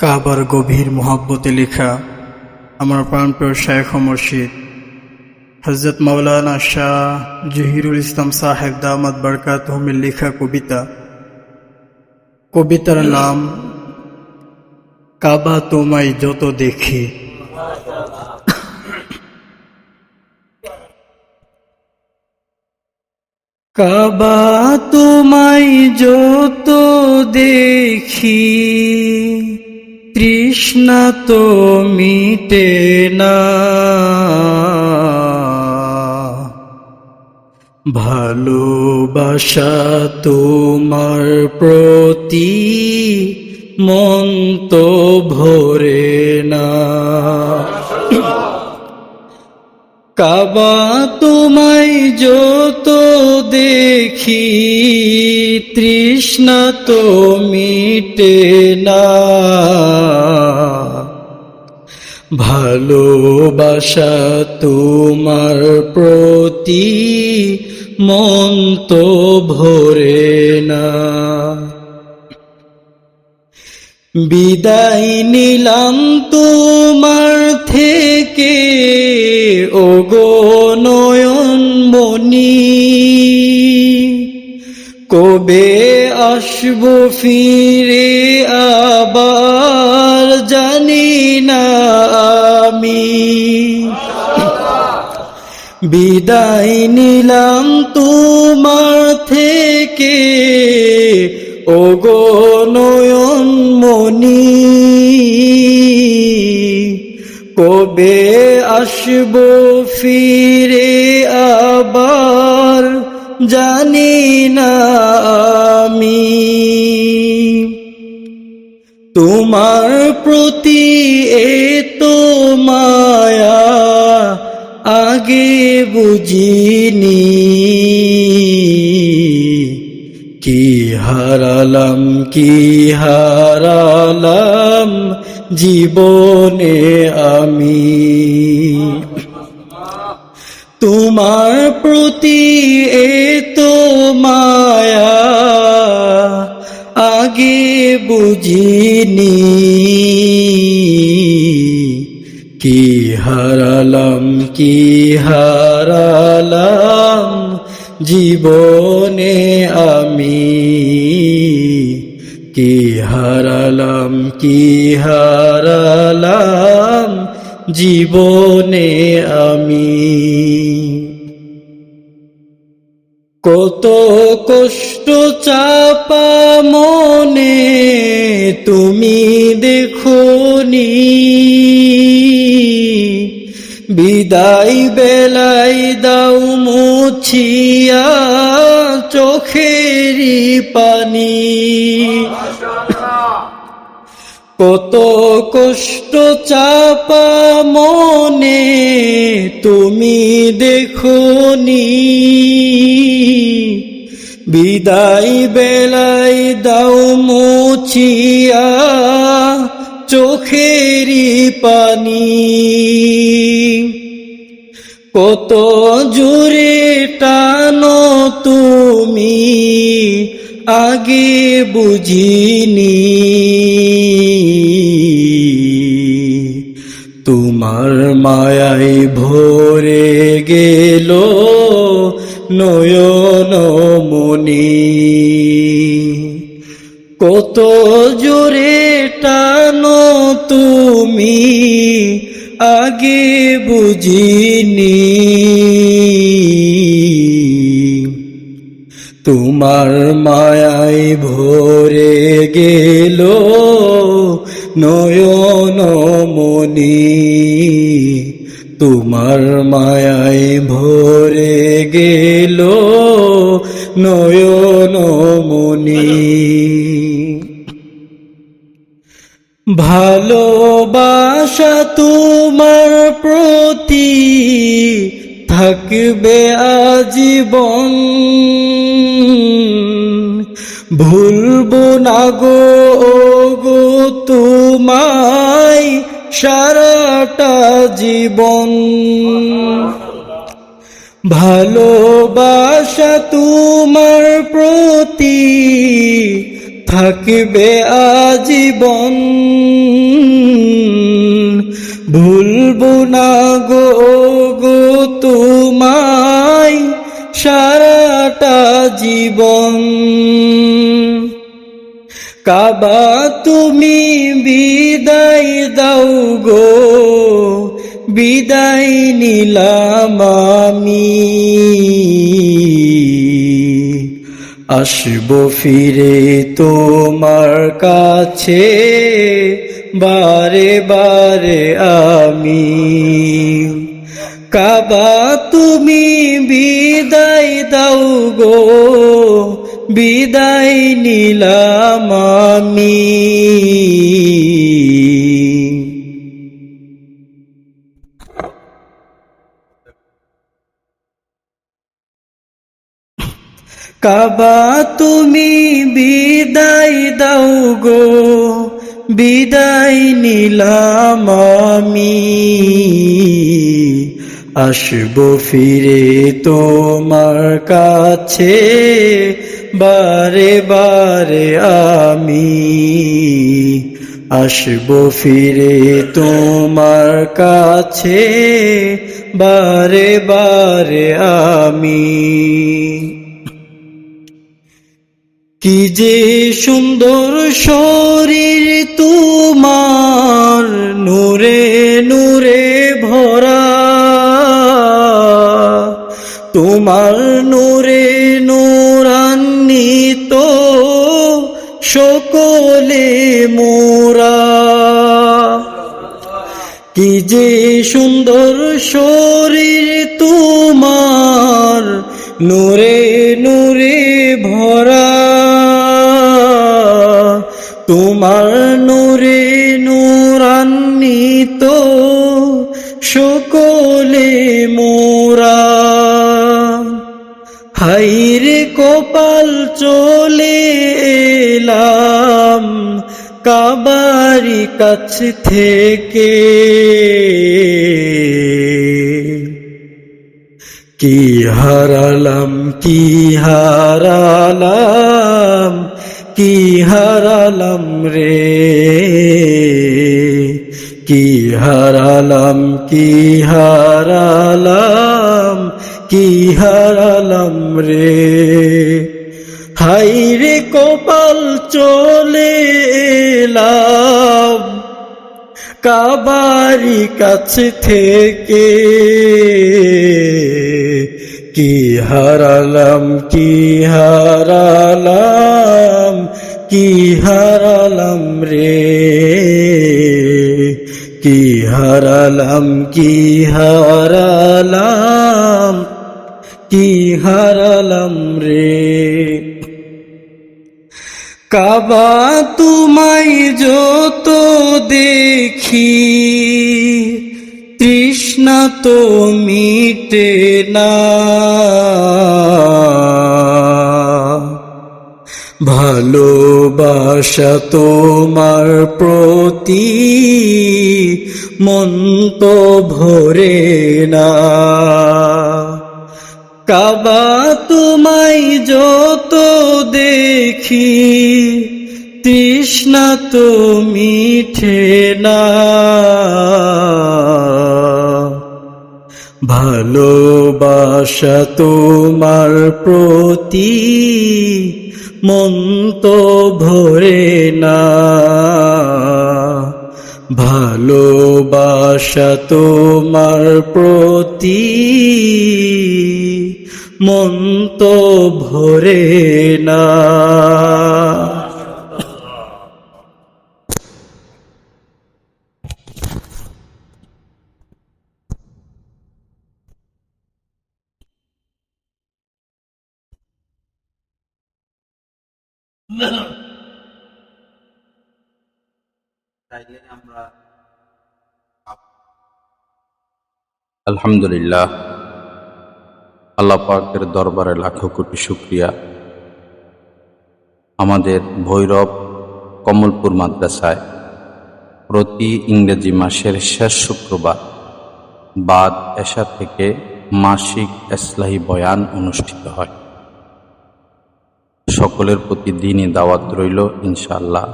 কাবার গভীর মোহাব্বতে লেখা আমার প্রাণপ্রিয় শায়খ ও মুর্শিদ হযরত মাওলানা শাহ জহিরুল ইসলাম সাহেব দামাত বরকাতুহুমের লেখা কবিতার নাম কাবা তোমায় যত দেখি। কাবা তোমায় যত দেখি, তৃষ্ণা তো মিটে না, ভালোবাসা তোমার প্রতি মন তো ভরে না। কাবা তোমায় যত দেখি, তৃষ্ণা তো মিটে না, ভালোবাসা তোমার প্রতি মন তো ভরে না। বিদায় নিলাম তোমার থেকে ওগো নয়ন মনি, কবে আসবো ফিরে আবার জানি না আমি। বিদায় নিলাম তোমার থেকে ওগো নয়ন মনি, কবে আসবো ফিরে আবার জানি না আমি। তোমার প্রতি এত মায়া আগে বুঝিনি, কি হারালাম জীবনে আমি। তোমার প্রতি এত মায়া আগে বুঝিনি, কি হারালাম জীবনে আমি। কি হারালাম জীবনে আমি। কত কষ্ট চাপা মনে তুমি দেখোনি, বিদায় বেলায় দাও মুছিয়া চোখেরই পানি। কত কষ্ট চাপা মনে তুমি দেখোনি, বিদায় বেলায় দাও মুছিয়া চোখেরই পানি। কত জোরে টানো তুমি আগে বুঝিনি, তোমার মায়ায় ভরে গেল নয়ন মনি। কত জোরে টানো তুমি আগে বুঝিনি, তোমার মায়ায় ভরে গেল নয়ন মনি। তোমার মায়ায় ভরে গেল নয়ন মনি। ভালোবাসা তোমার প্রতি থাকবে আজীবন, ভুলবো না গো তোমায় সারাটা জীবন। ভালোবাসা তোমার প্রতি থাকবে আজীবন। ভুলবো না গো গো তোমায় সারাটা জীবন। কাবা তুমি বিদায় দাও গো, বিদায় নিলাম আমি। আসবো ফিরে তোমার কাছে বারে বারে আমি। কাবা তুমি বিদায় দাও গো, বিদায় নিলাম আমি। কাবা তুমি বিদায় দাও গো, বিদায় নিলাম আমি। আসবো ফিরে তোমার কাছে বারে বারে আমি। আসবো ফিরে তোমার কাছে বারে বারে আমি। কি যে সুন্দর শরীর তোমার, নূরে নূরে ভরা। তোমার নূরে নূরান্বিত সকলে মোরা। কি যে সুন্দর শরীর তোমার, নূরে নূরে ভরা। তোমার নূরে নূরান্বিত সকলে মোরা। হায়রে কপাল চলে এলাম কাবারি কাছ থেকে। কি হারালাম কি হারালাম, কি হারালাম রে। কি হারালাম কি হারালাম, কি হারালাম রে। হায়রে কপাল চলে এলাম কাবারি কাছ থেকে। কি হারালাম কি হারালাম, কি হারালাম রে। কি হারালাম কি হারালাম, কি হারালাম রে। কাবা তোমায় যত দেখি তৃষ্ণা তো মিটে না। ভালোবাসা তোমার প্রতি মন তো ভরে না। কাবা তোমায় যত দেখি তৃষ্ণা তো মিঠে না। ভালোবাসা তোমার প্রতি মন তো ভরে না। ভালোবাসা তোমার প্রতি মন তো ভরে না। আলহামদুলিল্লাহ, আল্লাহ পাকের দরবারে লাখো কোটি শুকরিয়া। আমাদের ভৈরব কমলপুর মাদ্রাসায় প্রতি ইংরেজি মাসের শেষ শুক্রবার বাদ এশা থেকে মাসিক ইসলাহি বয়ান অনুষ্ঠিত হয়। সকলের প্রতি দ্বীনি দাওয়াত রইল ইনশাআল্লাহ।